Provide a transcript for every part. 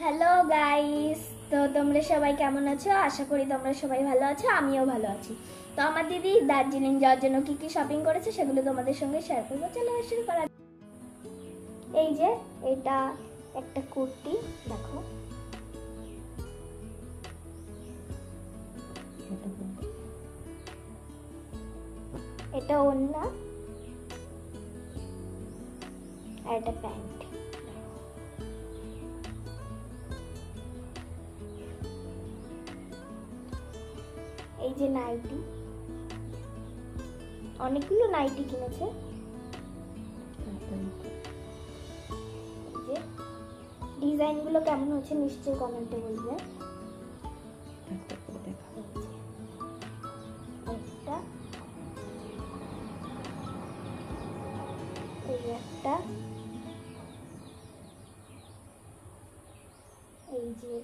Hello guys, তো তোমরা সবাই কেমন আছো? আশা করি তোমরা সবাই ভালো আছো, আমিও ভালো আছি। তো আমার দিদি দার্জিলিং যাওয়ার জন্য কি কি শপিং করেছে সেগুলো তোমাদের সঙ্গে শেয়ার করবো। চলো শুরু করা। এই যে এটা একটা কুর্তি, দেখো এটা ওড়না আর এটা প্যান্ট। এই যে নাইটি, অনেকগুলো নাইটি কিনেছে। যে ডিজাইন গুলো কেমন হচ্ছে নিশ্চয়ই কমেন্টে বলবে। একটা এই একটা, এই যে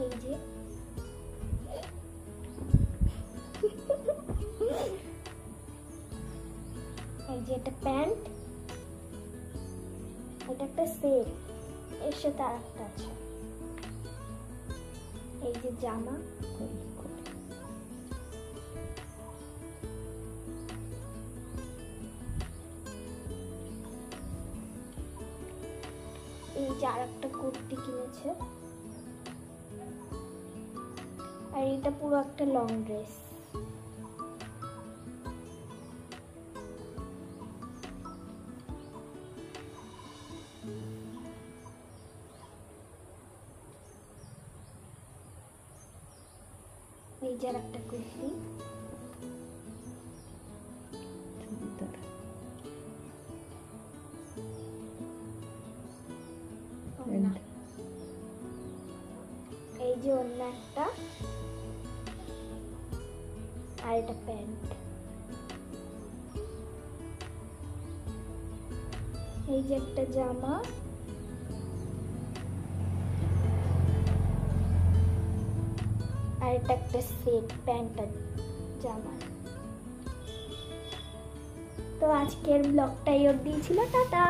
এই যে এই যে একটা প্যান্ট, এটা একটা সেট, এর সাথে আর একটা আছে। এই যে জামা, এই যে আর একটা কুর্তি কিনেছে, আর এটা পুরো একটা লং ড্রেস। এই যে আর একটা কুর্তি, এই যে অন্য একটা, আর এটা প্যান্ট। এই যে একটা জামা, আর এটা একটা সেট, প্যান্ট আর জামা। তো আজকের ব্লগটা এই অবধি ছিল, টাটা।